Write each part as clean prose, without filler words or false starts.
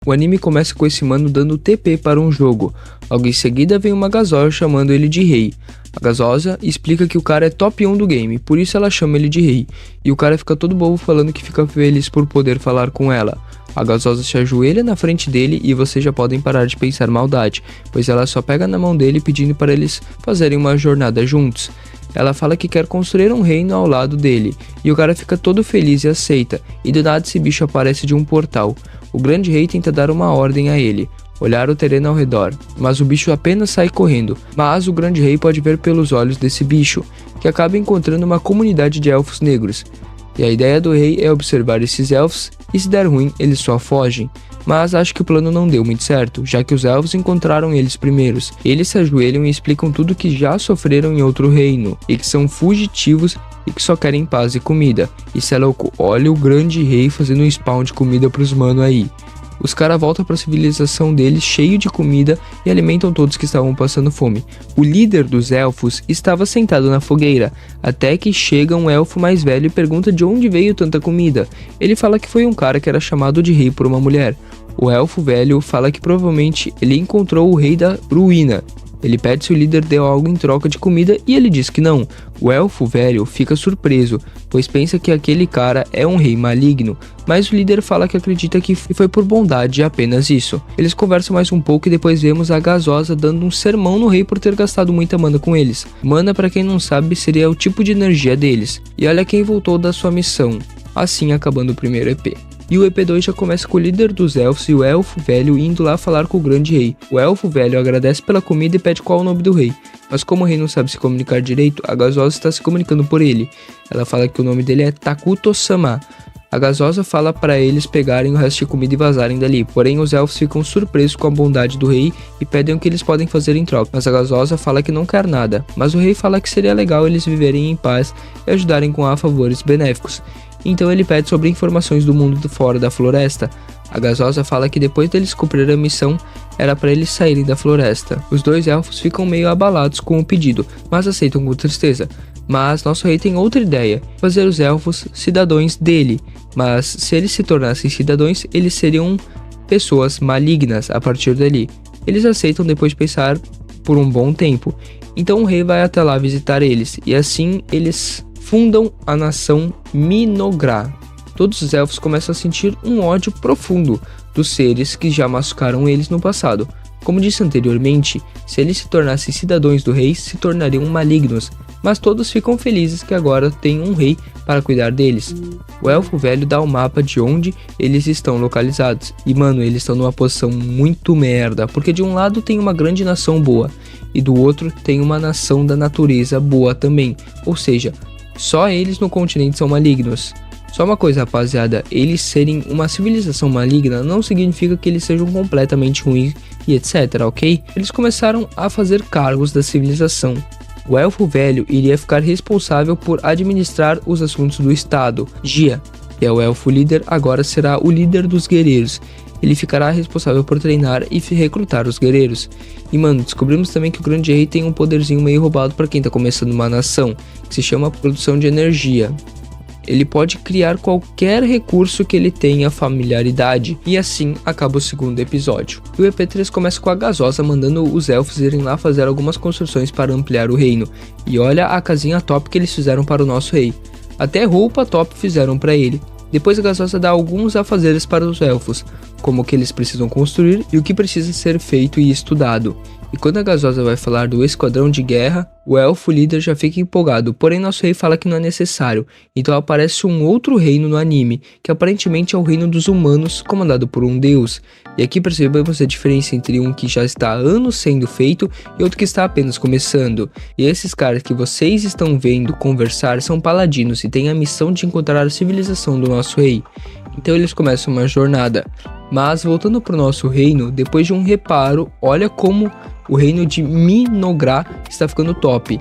O anime começa com esse mano dando TP para um jogo. Logo em seguida vem uma gasosa chamando ele de rei. A gasosa explica que o cara é top 1 do game, por isso ela chama ele de rei. E o cara fica todo bobo falando que fica feliz por poder falar com ela. A gasosa se ajoelha na frente dele e vocês já podem parar de pensar maldade, pois ela só pega na mão dele pedindo para eles fazerem uma jornada juntos. Ela fala que quer construir um reino ao lado dele, e o cara fica todo feliz e aceita, e do nada esse bicho aparece de um portal. O grande rei tenta dar uma ordem a ele, olhar o terreno ao redor, mas o bicho apenas sai correndo. Mas o grande rei pode ver pelos olhos desse bicho, que acaba encontrando uma comunidade de elfos negros. E a ideia do rei é observar esses elfos, e se der ruim, eles só fogem. Mas acho que o plano não deu muito certo, já que os elfos encontraram eles primeiros. Eles se ajoelham e explicam tudo que já sofreram em outro reino, e que são fugitivos e que só querem paz e comida. Isso é louco, olha o grande rei fazendo um spawn de comida pros mano aí. Os caras voltam para a civilização deles cheio de comida e alimentam todos que estavam passando fome. O líder dos elfos estava sentado na fogueira, até que chega um elfo mais velho e pergunta de onde veio tanta comida. Ele fala que foi um cara que era chamado de rei por uma mulher. O elfo velho fala que provavelmente ele encontrou o rei da ruína. Ele pede se o líder deu algo em troca de comida e ele diz que não. O elfo velho fica surpreso, pois pensa que aquele cara é um rei maligno, mas o líder fala que acredita que foi por bondade e apenas isso. Eles conversam mais um pouco e depois vemos a gasosa dando um sermão no rei por ter gastado muita mana com eles. Mana, pra quem não sabe, seria o tipo de energia deles. E olha quem voltou da sua missão, assim acabando o primeiro EP. E o EP2 já começa com o líder dos elfos e o elfo velho indo lá falar com o grande rei. O elfo velho agradece pela comida e pede qual é o nome do rei. Mas como o rei não sabe se comunicar direito, a gasosa está se comunicando por ele. Ela fala que o nome dele é Takuto-sama. A gasosa fala para eles pegarem o resto de comida e vazarem dali, porém os elfos ficam surpresos com a bondade do rei e pedem o que eles podem fazer em troca, mas a gasosa fala que não quer nada, mas o rei fala que seria legal eles viverem em paz e ajudarem com favores benéficos. Então ele pede sobre informações do mundo fora da floresta. A gasosa fala que depois deles cumprir a missão, era para eles saírem da floresta. Os dois elfos ficam meio abalados com o pedido, mas aceitam com tristeza. Mas nosso rei tem outra ideia, fazer os elfos cidadãos dele. Mas se eles se tornassem cidadãos, eles seriam pessoas malignas a partir dali. Eles aceitam depois de pensar por um bom tempo. Então o rei vai até lá visitar eles, e assim eles fundam a nação Minogra. Todos os elfos começam a sentir um ódio profundo dos seres que já machucaram eles no passado. Como disse anteriormente, se eles se tornassem cidadãos do rei, se tornariam malignos, mas todos ficam felizes que agora tem um rei para cuidar deles. O elfo velho dá o mapa de onde eles estão localizados, e mano, eles estão numa posição muito merda, porque de um lado tem uma grande nação boa, e do outro tem uma nação da natureza boa também, ou seja, só eles no continente são malignos. Só uma coisa, rapaziada, eles serem uma civilização maligna não significa que eles sejam completamente ruins e etc, ok? Eles começaram a fazer cargos da civilização. O elfo velho iria ficar responsável por administrar os assuntos do estado. Gia, que é o elfo líder, agora será o líder dos guerreiros. Ele ficará responsável por treinar e recrutar os guerreiros. E mano, descobrimos também que o grande rei tem um poderzinho meio roubado para quem tá começando uma nação, que se chama produção de energia. Ele pode criar qualquer recurso que ele tenha familiaridade, e assim acaba o segundo episódio. E o EP3 começa com a gasosa mandando os elfos irem lá fazer algumas construções para ampliar o reino. E olha a casinha top que eles fizeram para o nosso rei. Até roupa top fizeram para ele. Depois a gasosa dá alguns afazeres para os elfos, como o que eles precisam construir e o que precisa ser feito e estudado. E quando a gasosa vai falar do esquadrão de guerra, o elfo líder já fica empolgado, porém nosso rei fala que não é necessário. Então aparece um outro reino no anime, que aparentemente é o reino dos humanos, comandado por um deus. E aqui percebemos a diferença entre um que já está há anos sendo feito e outro que está apenas começando. E esses caras que vocês estão vendo conversar são paladinos e têm a missão de encontrar a civilização do nosso rei. Então eles começam uma jornada. Mas voltando para o nosso reino, depois de um reparo, olha como o reino de Minogra está ficando top.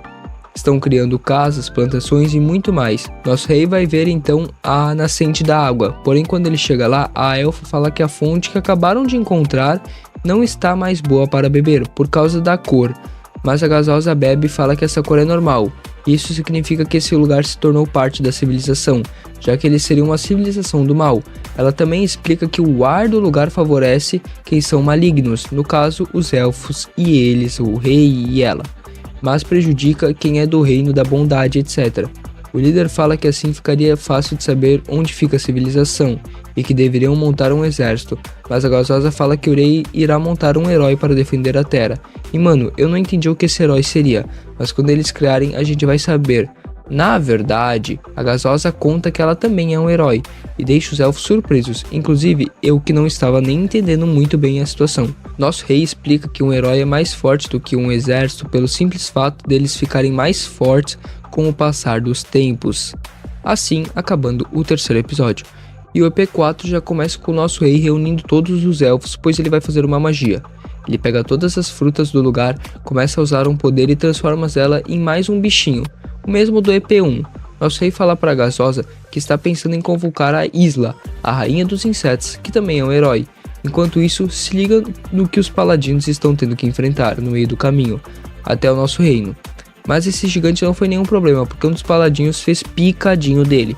Estão criando casas, plantações e muito mais. Nosso rei vai ver então a nascente da água, porém quando ele chega lá, a elfa fala que a fonte que acabaram de encontrar não está mais boa para beber, por causa da cor. Mas a gasosa bebe e fala que essa cor é normal. Isso significa que esse lugar se tornou parte da civilização, já que eles seriam uma civilização do mal. Ela também explica que o ar do lugar favorece quem são malignos, no caso os elfos e eles, o rei e ela, mas prejudica quem é do reino da bondade, etc. O líder fala que assim ficaria fácil de saber onde fica a civilização e que deveriam montar um exército, mas a gasosa fala que o rei irá montar um herói para defender a terra. E mano, eu não entendi o que esse herói seria, mas quando eles criarem a gente vai saber. Na verdade, a gasosa conta que ela também é um herói e deixa os elfos surpresos, inclusive eu que não estava nem entendendo muito bem a situação. Nosso rei explica que um herói é mais forte do que um exército pelo simples fato deles ficarem mais fortes com o passar dos tempos. Assim, acabando o terceiro episódio. E o EP4 já começa com o nosso rei reunindo todos os elfos, pois ele vai fazer uma magia. Ele pega todas as frutas do lugar, começa a usar um poder e transforma ela em mais um bichinho, o mesmo do EP1. Nosso rei fala para a gasosa que está pensando em convocar a Isla, a rainha dos insetos, que também é um herói. Enquanto isso, se liga no que os paladinos estão tendo que enfrentar no meio do caminho, até o nosso reino. Mas esse gigante não foi nenhum problema, porque um dos paladinos fez picadinho dele.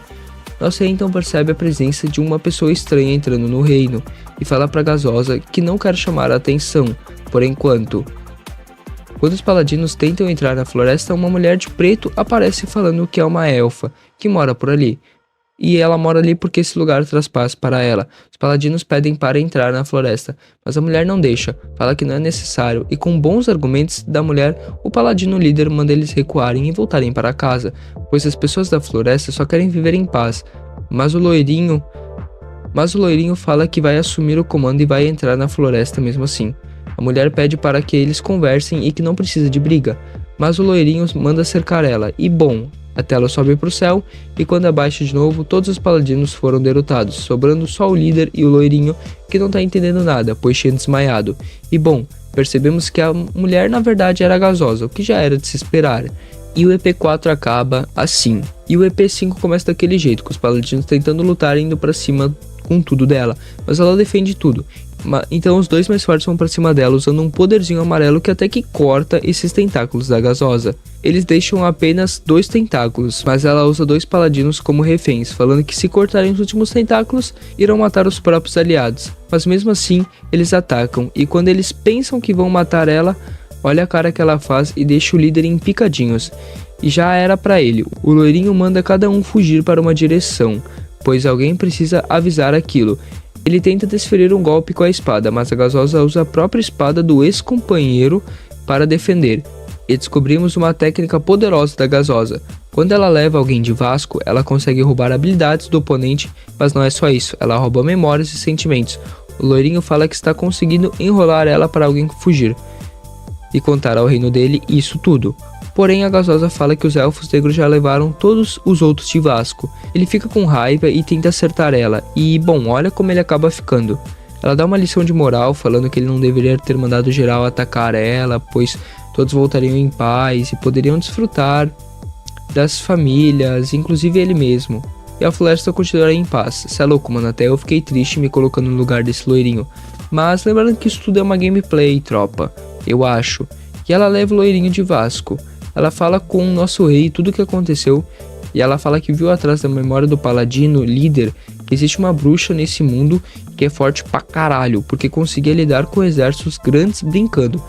Nosso rei então percebe a presença de uma pessoa estranha entrando no reino, e fala para a gasosa que não quer chamar a atenção, por enquanto. Quando os paladinos tentam entrar na floresta, uma mulher de preto aparece falando que é uma elfa, que mora por ali. E ela mora ali porque esse lugar traz paz para ela. Os paladinos pedem para entrar na floresta, mas a mulher não deixa, fala que não é necessário, e com bons argumentos da mulher, o paladino líder manda eles recuarem e voltarem para casa, pois as pessoas da floresta só querem viver em paz. Mas o loirinho fala que vai assumir o comando e vai entrar na floresta mesmo assim. A mulher pede para que eles conversem e que não precisa de briga, mas o loirinho manda cercar ela, e bom, a tela sobe para o céu, e quando abaixa de novo, todos os paladinos foram derrotados, sobrando só o líder e o loirinho, que não tá entendendo nada, pois tinha desmaiado. E bom, percebemos que a mulher na verdade era a gasosa, o que já era de se esperar. E o EP4 acaba assim. E o EP5 começa daquele jeito, com os paladinos tentando lutar e indo pra cima com tudo dela, mas ela defende tudo. Então os dois mais fortes vão pra cima dela usando um poderzinho amarelo que até que corta esses tentáculos da gasosa. Eles deixam apenas 2 tentáculos, mas ela usa 2 paladinos como reféns, falando que se cortarem os últimos tentáculos, irão matar os próprios aliados. Mas mesmo assim, eles atacam, e quando eles pensam que vão matar ela, olha a cara que ela faz e deixa o líder em picadinhos. E já era pra ele, o loirinho manda cada um fugir para uma direção, pois alguém precisa avisar aquilo. Ele tenta desferir um golpe com a espada, mas a gasosa usa a própria espada do ex-companheiro para defender. E descobrimos uma técnica poderosa da gasosa. Quando ela leva alguém de Vasco, ela consegue roubar habilidades do oponente, mas não é só isso, ela rouba memórias e sentimentos. O loirinho fala que está conseguindo enrolar ela para alguém fugir e contar ao reino dele isso tudo. Porém, a gasosa fala que os elfos negros já levaram todos os outros de Vasco. Ele fica com raiva e tenta acertar ela, e bom, olha como ele acaba ficando. Ela dá uma lição de moral, falando que ele não deveria ter mandado geral atacar ela, pois todos voltariam em paz e poderiam desfrutar das famílias, inclusive ele mesmo. E a floresta continuaria em paz. Cê é louco, mano, até eu fiquei triste me colocando no lugar desse loirinho. Mas lembrando que isso tudo é uma gameplay, tropa, eu acho. E ela leva o loirinho de Vasco. Ela fala com o nosso rei tudo o que aconteceu, e ela fala que viu atrás da memória do paladino líder que existe uma bruxa nesse mundo que é forte pra caralho, porque conseguia lidar com exércitos grandes brincando.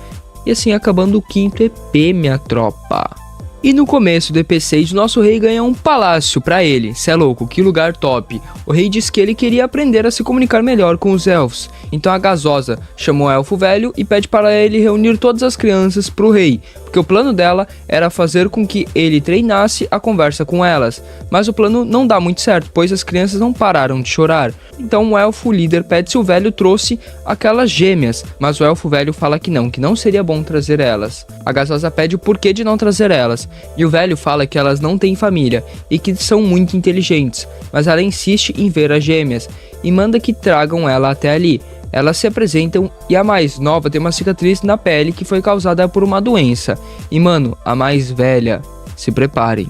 E assim acabando o 5º EP, minha tropa. E no começo do EP6, nosso rei ganha um palácio pra ele. Cê é louco, que lugar top. O rei disse que ele queria aprender a se comunicar melhor com os elfos. Então a gasosa chamou o elfo velho e pede para ele reunir todas as crianças pro rei, porque o plano dela era fazer com que ele treinasse a conversa com elas. Mas o plano não dá muito certo, pois as crianças não pararam de chorar. Então o elfo líder pede se o velho trouxe aquelas gêmeas, mas o elfo velho fala que não seria bom trazer elas. A gasosa pede o porquê de não trazer elas, e o velho fala que elas não têm família e que são muito inteligentes, mas ela insiste em ver as gêmeas e manda que tragam ela até ali. Elas se apresentam e a mais nova tem uma cicatriz na pele que foi causada por uma doença. E mano, a mais velha, se preparem,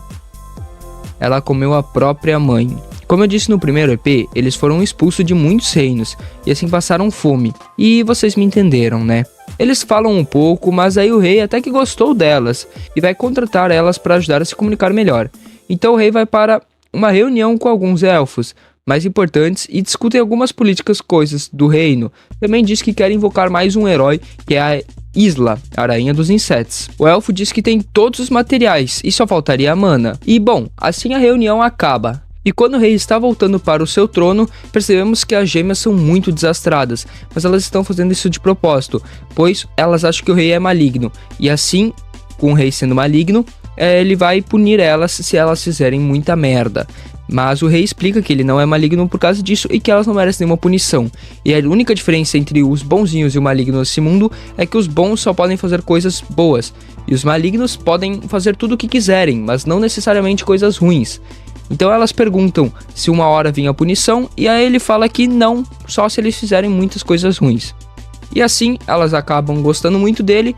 ela comeu a própria mãe. Como eu disse no primeiro EP, eles foram expulsos de muitos reinos e assim passaram fome. E vocês me entenderam, né? Eles falam um pouco, mas aí o rei até que gostou delas e vai contratar elas para ajudar a se comunicar melhor. Então o rei vai para uma reunião com alguns elfos mais importantes e discutem algumas políticas coisas do reino. Também diz que quer invocar mais um herói, que é a Isla, a rainha dos insetos. O elfo diz que tem todos os materiais e só faltaria a mana. E bom, assim a reunião acaba. E quando o rei está voltando para o seu trono, percebemos que as gêmeas são muito desastradas, mas elas estão fazendo isso de propósito, pois elas acham que o rei é maligno. E assim, com o rei sendo maligno, ele vai punir elas se elas fizerem muita merda. Mas o rei explica que ele não é maligno por causa disso e que elas não merecem nenhuma punição. E a única diferença entre os bonzinhos e o maligno nesse mundo é que os bons só podem fazer coisas boas, e os malignos podem fazer tudo o que quiserem, mas não necessariamente coisas ruins. Então elas perguntam se uma hora vinha a punição, e aí ele fala que não, só se eles fizerem muitas coisas ruins. E assim elas acabam gostando muito dele,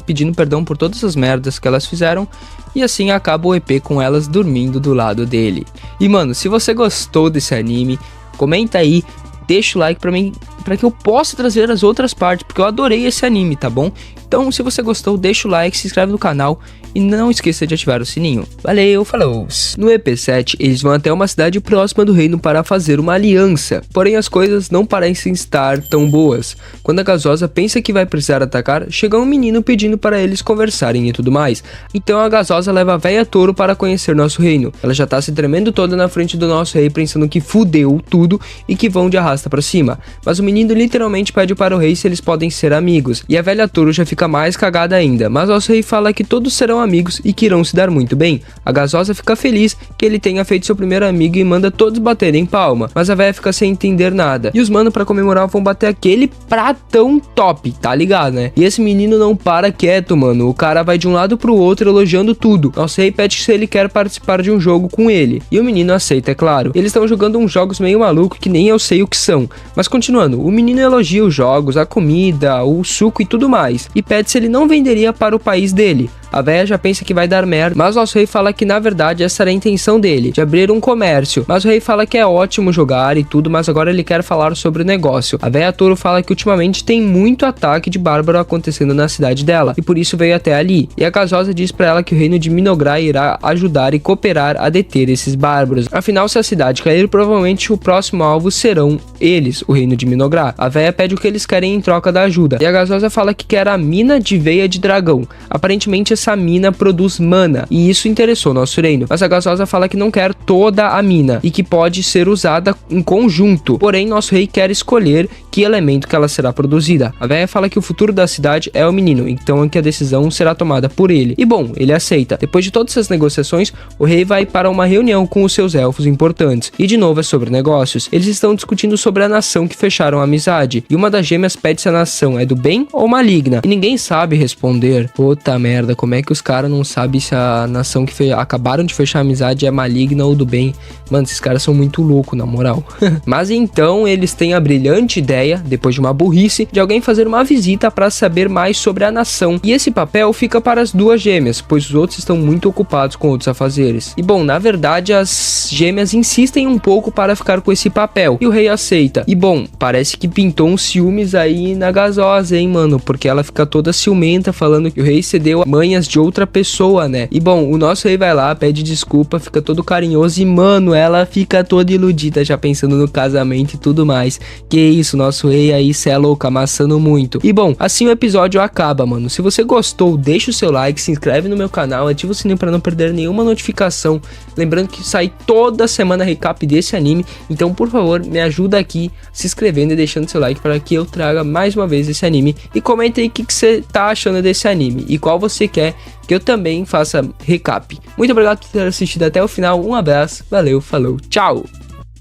pedindo perdão por todas as merdas que elas fizeram, e assim acaba o EP com elas dormindo do lado dele. E mano, se você gostou desse anime, comenta aí, deixa o like pra mim, pra que eu possa trazer as outras partes, porque eu adorei esse anime, tá bom? Então se você gostou, deixa o like, se inscreve no canal e não esqueça de ativar o sininho. Valeu, falou! No EP7, eles vão até uma cidade próxima do reino para fazer uma aliança, porém as coisas não parecem estar tão boas. Quando a Gasosa pensa que vai precisar atacar, chega um menino pedindo para eles conversarem e tudo mais. Então a Gasosa leva a véia Touro para conhecer nosso reino. Ela já tá se tremendo toda na frente do nosso rei, pensando que fudeu tudo e que vão de arrasta pra cima. Mas o menino literalmente pede para o rei se eles podem ser amigos, e a velha Touro já fica mais cagada ainda, mas nosso rei fala que todos serão amigos e que irão se dar muito bem. A Gasosa fica feliz que ele tenha feito seu primeiro amigo e manda todos baterem palma, mas a véia fica sem entender nada. E os mano pra comemorar vão bater aquele pratão top, tá ligado, né? E esse menino não para quieto, mano. O cara vai de um lado pro outro elogiando tudo. Nosso rei pede se ele quer participar de um jogo com ele, e o menino aceita, é claro. Eles estão jogando uns jogos meio malucos que nem eu sei o que são. Mas continuando, o menino elogia os jogos, a comida, o suco e tudo mais, e pede se ele não venderia para o país dele. A véia já pensa que vai dar merda, mas nosso rei fala que na verdade essa era a intenção dele, de abrir um comércio. Mas o rei fala que é ótimo jogar e tudo, mas agora ele quer falar sobre o negócio. A véia Touro fala que ultimamente tem muito ataque de bárbaro acontecendo na cidade dela, e por isso veio até ali. E a Gasosa diz pra ela que o reino de Minograr irá ajudar e cooperar a deter esses bárbaros. Afinal, se a cidade cair, provavelmente o próximo alvo serão eles, o reino de Minograr. A véia pede o que eles querem em troca da ajuda, e a Gasosa fala que quer a mina de veia de dragão. Aparentemente essa mina produz mana, e isso interessou nosso reino, mas a Gasosa fala que não quer toda a mina e que pode ser usada em conjunto, porém nosso rei quer escolher que elemento que ela será produzida. A véia fala que o futuro da cidade é o menino, então é que a decisão será tomada por ele, e bom, ele aceita. Depois de todas essas negociações, o rei vai para uma reunião com os seus elfos importantes, e de novo é sobre negócios. Eles estão discutindo sobre a nação que fecharam a amizade, e uma das gêmeas pede se a nação é do bem ou maligna, e ninguém sabe responder. Puta merda, como é que os caras não sabem se a nação que acabaram de fechar a amizade é maligna ou do bem? Mano, esses caras são muito loucos, na moral. Mas então eles têm a brilhante ideia, depois de uma burrice, de alguém fazer uma visita para saber mais sobre a nação. E esse papel fica para as duas gêmeas, pois os outros estão muito ocupados com outros afazeres. E bom, na verdade as gêmeas insistem um pouco para ficar com esse papel, e o rei aceita. E bom, parece que pintou uns ciúmes aí na Gasosa, hein, mano, porque ela fica toda ciumenta falando que o rei cedeu a manhas de outra pessoa, né? E bom, o nosso rei vai lá, pede desculpa, fica todo carinhoso e, mano, ela fica toda iludida, já pensando no casamento e tudo mais. Que isso, nosso rei aí, cê é louco, amassando muito. E bom, assim o episódio acaba, mano. Se você gostou, deixa o seu like, se inscreve no meu canal, ativa o sininho pra não perder nenhuma notificação. Lembrando que sai toda semana recap desse anime, então por favor, me ajuda aqui se inscrevendo e deixando seu like para que eu traga mais uma vez esse anime. E comenta aí o que você tá achando desse anime e qual você quer que eu também faça recap. Muito obrigado por ter assistido até o final, um abraço, valeu, falou, tchau!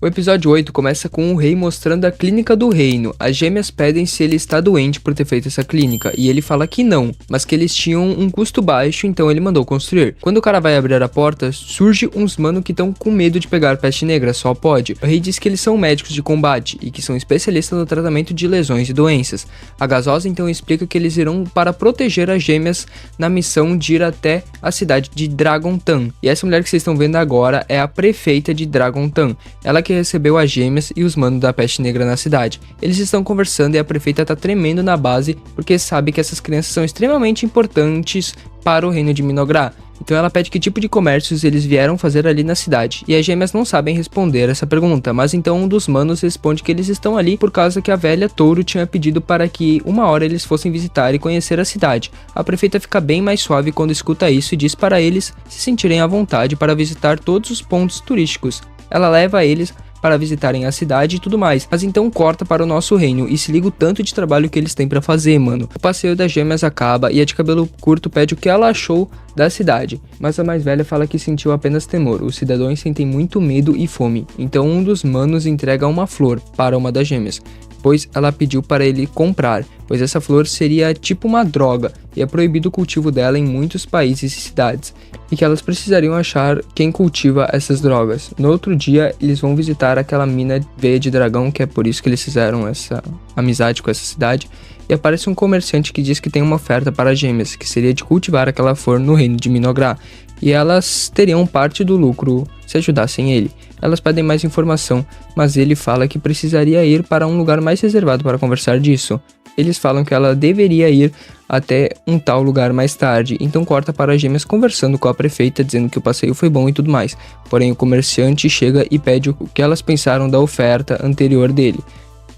O episódio 8 começa com o rei mostrando a clínica do reino. As gêmeas pedem se ele está doente por ter feito essa clínica, e ele fala que não, mas que eles tinham um custo baixo, então ele mandou construir. Quando o cara vai abrir a porta, surge uns mano que estão com medo de pegar peste negra, só pode. O rei diz que eles são médicos de combate, e que são especialistas no tratamento de lesões e doenças. A Gasosa então explica que eles irão para proteger as gêmeas na missão de ir até a cidade de Dragontan. E essa mulher que vocês estão vendo agora é a prefeita de Dragontan. Ela que que recebeu as gêmeas e os manos da Peste Negra na cidade. Eles estão conversando e a prefeita tá tremendo na base porque sabe que essas crianças são extremamente importantes para o reino de Minogra. Então ela pede que tipo de comércios eles vieram fazer ali na cidade. E as gêmeas não sabem responder essa pergunta, mas então um dos manos responde que eles estão ali por causa que a velha Touro tinha pedido para que uma hora eles fossem visitar e conhecer a cidade. A prefeita fica bem mais suave quando escuta isso e diz para eles se sentirem à vontade para visitar todos os pontos turísticos. Ela leva eles para visitarem a cidade e tudo mais, mas então corta para o nosso reino e se liga o tanto de trabalho que eles têm para fazer, mano. O passeio das gêmeas acaba e a de cabelo curto pede o que ela achou da cidade, mas a mais velha fala que sentiu apenas temor. Os cidadãos sentem muito medo e fome, então um dos manos entrega uma flor para uma das gêmeas, pois ela pediu para ele comprar, pois essa flor seria tipo uma droga e é proibido o cultivo dela em muitos países e cidades, e que elas precisariam achar quem cultiva essas drogas. No outro dia, eles vão visitar aquela mina veia de dragão, que é por isso que eles fizeram essa amizade com essa cidade, e aparece um comerciante que diz que tem uma oferta para as gêmeas, que seria de cultivar aquela flor no reino de Minogra, e elas teriam parte do lucro se ajudassem ele. Elas pedem mais informação, mas ele fala que precisaria ir para um lugar mais reservado para conversar disso. Eles falam que ela deveria ir até um tal lugar mais tarde, então corta para as gêmeas conversando com a prefeita, dizendo que o passeio foi bom e tudo mais. Porém, o comerciante chega e pede o que elas pensaram da oferta anterior dele.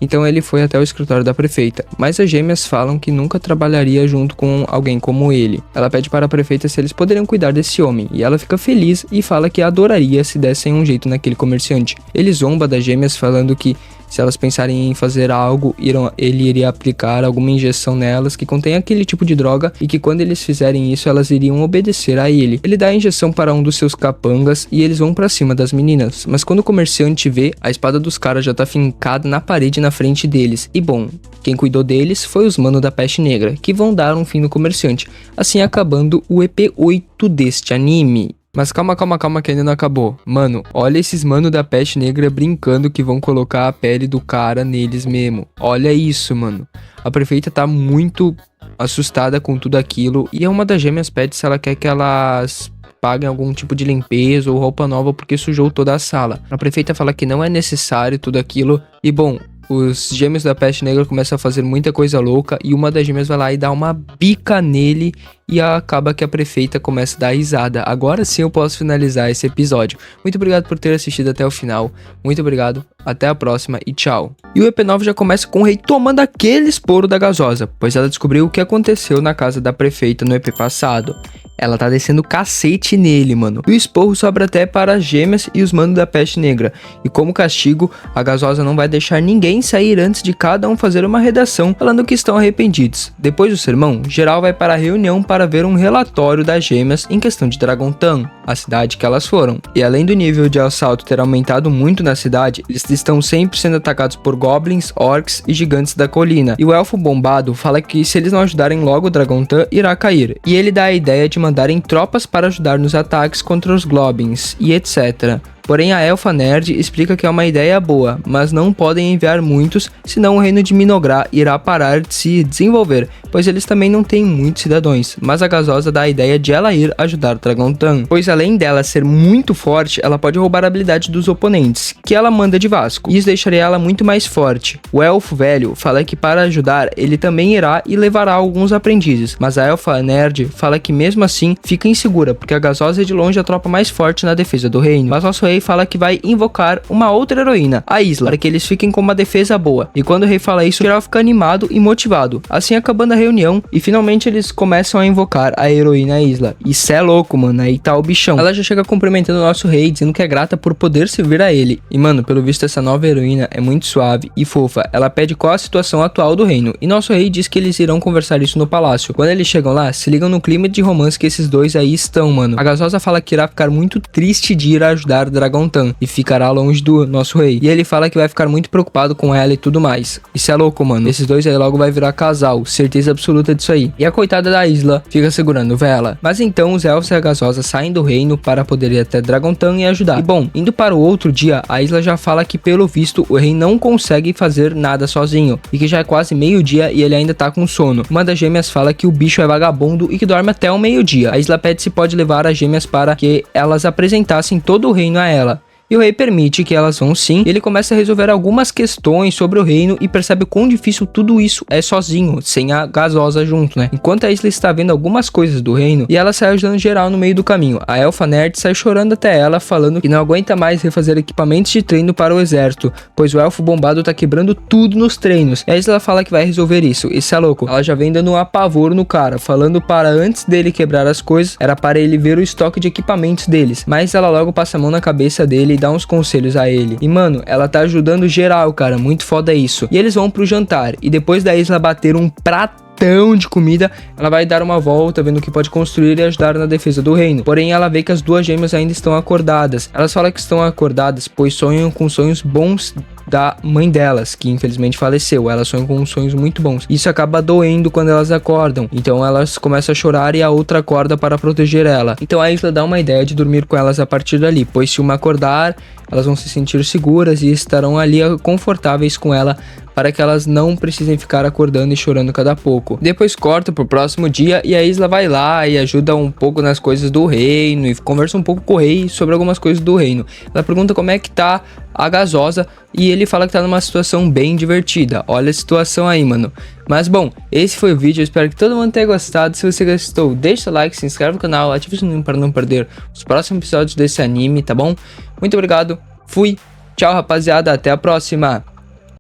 Então ele foi até o escritório da prefeita, mas as gêmeas falam que nunca trabalharia junto com alguém como ele. Ela pede para a prefeita se eles poderiam cuidar desse homem, e ela fica feliz e fala que adoraria se dessem um jeito naquele comerciante. Ele zomba das gêmeas falando que se elas pensarem em fazer algo, ele iria aplicar alguma injeção nelas que contém aquele tipo de droga e que quando eles fizerem isso, elas iriam obedecer a ele. Ele dá a injeção para um dos seus capangas e eles vão pra cima das meninas. Mas quando o comerciante vê, a espada dos caras já tá fincada na parede na frente deles. E bom, quem cuidou deles foi os manos da Peste Negra, que vão dar um fim no comerciante, assim acabando o EP 8 deste anime. Mas calma que ainda não acabou. Mano, olha esses mano da Peste Negra brincando que vão colocar a pele do cara neles mesmo. Olha isso, mano. A prefeita tá muito assustada com tudo aquilo e uma das gêmeas pede se ela quer que elas paguem algum tipo de limpeza ou roupa nova porque sujou toda a sala. A prefeita fala que não é necessário tudo aquilo e bom, os gêmeos da Peste Negra começam a fazer muita coisa louca e uma das gêmeas vai lá e dá uma bica nele e acaba que a prefeita começa a dar risada. Agora sim eu posso finalizar esse episódio. Muito obrigado por ter assistido até o final. Muito obrigado, até a próxima e tchau. E o EP9 já começa com o rei tomando aquele esporro da gasosa, pois ela descobriu o que aconteceu na casa da prefeita no EP passado. Ela tá descendo cacete nele, mano. E o esporro sobra até para as gêmeas e os manos da Peste Negra. E como castigo, a gasosa não vai deixar ninguém sair antes de cada um fazer uma redação falando que estão arrependidos. Depois do sermão, geral vai para a reunião para ver um relatório das gêmeas em questão de Dragontan, a cidade que elas foram. E além do nível de assalto ter aumentado muito na cidade, eles estão sempre sendo atacados por goblins, orcs e gigantes da colina. E o elfo bombado fala que se eles não ajudarem logo o Dragontan, irá cair. E ele dá a ideia de mandarem tropas para ajudar nos ataques contra os goblins e etc. Porém, a elfa nerd explica que é uma ideia boa, mas não podem enviar muitos, senão o reino de Minogra irá parar de se desenvolver, pois eles também não têm muitos cidadãos. Mas a gasosa dá a ideia de ela ir ajudar Dragontan, pois além dela ser muito forte, ela pode roubar a habilidade dos oponentes, que ela manda de Vasco, e isso deixaria ela muito mais forte. O elfo velho fala que para ajudar, ele também irá e levará alguns aprendizes, mas a elfa nerd fala que mesmo assim fica insegura, porque a gasosa é de longe a tropa mais forte na defesa do reino. Mas nosso rei fala que vai invocar uma outra heroína, a Isla, para que eles fiquem com uma defesa boa. E quando o rei fala isso, o geral fica animado e motivado. Assim acabando a reunião e finalmente eles começam a invocar a heroína Isla. E cê é louco, mano, aí tá o bichão. Ela já chega cumprimentando o nosso rei, dizendo que é grata por poder servir a ele. E mano, pelo visto essa nova heroína é muito suave e fofa. Ela pede qual a situação atual do reino. E nosso rei diz que eles irão conversar isso no palácio. Quando eles chegam lá, se ligam no clima de romance que esses dois aí estão, mano. A gasosa fala que irá ficar muito triste de ir ajudar Dragontan e ficará longe do nosso rei. E ele fala que vai ficar muito preocupado com ela e tudo mais. Isso é louco, mano. Esses dois aí logo vai virar casal, certeza absoluta disso aí. E a coitada da Isla fica segurando vela. Mas então os elfos e a gasosa saem do reino para poder ir até Dragontan e ajudar. E bom, indo para o outro dia, a Isla já fala que pelo visto o rei não consegue fazer nada sozinho e que já é quase meio-dia e ele ainda tá com sono. Uma das gêmeas fala que o bicho é vagabundo e que dorme até o meio-dia. A Isla pede se pode levar as gêmeas para que elas apresentassem todo o reino a ela. E o rei permite que elas vão sim, e ele começa a resolver algumas questões sobre o reino e percebe quão difícil tudo isso é sozinho, sem a gasosa junto, né? Enquanto a Isla está vendo algumas coisas do reino, e ela sai ajudando geral no meio do caminho. A elfa nerd sai chorando até ela, falando que não aguenta mais refazer equipamentos de treino para o exército, pois o elfo bombado tá quebrando tudo nos treinos. E a Isla fala que vai resolver isso. Isso é louco. Ela já vem dando um apavoro no cara, falando para antes dele quebrar as coisas, era para ele ver o estoque de equipamentos deles. Mas ela logo passa a mão na cabeça dele e dá uns conselhos a ele. E mano, ela tá ajudando geral, cara, muito foda isso. E eles vão pro jantar, e depois da Isla bater um pratão de comida, ela vai dar uma volta vendo o que pode construir e ajudar na defesa do reino. Porém, ela vê que as duas gêmeas ainda estão acordadas. Elas falam que estão acordadas pois sonham com sonhos bons da mãe delas, que infelizmente faleceu. Elas sonham com sonhos muito bons. Isso acaba doendo quando elas acordam. Então elas começam a chorar e a outra acorda para proteger ela. Então a Isla dá uma ideia de dormir com elas a partir dali, pois se uma acordar, elas vão se sentir seguras e estarão ali confortáveis com ela, para que elas não precisem ficar acordando e chorando cada pouco. Depois corta pro próximo dia e a Isla vai lá e ajuda um pouco nas coisas do reino e conversa um pouco com o rei sobre algumas coisas do reino. Ela pergunta como é que tá a gasosa e ele fala que tá numa situação bem divertida. Olha a situação aí, mano. Mas bom, esse foi o vídeo, eu espero que todo mundo tenha gostado. Se você gostou, deixa o like, se inscreve no canal, ativa o sininho para não perder os próximos episódios desse anime, tá bom? Muito obrigado, fui, tchau rapaziada, até a próxima!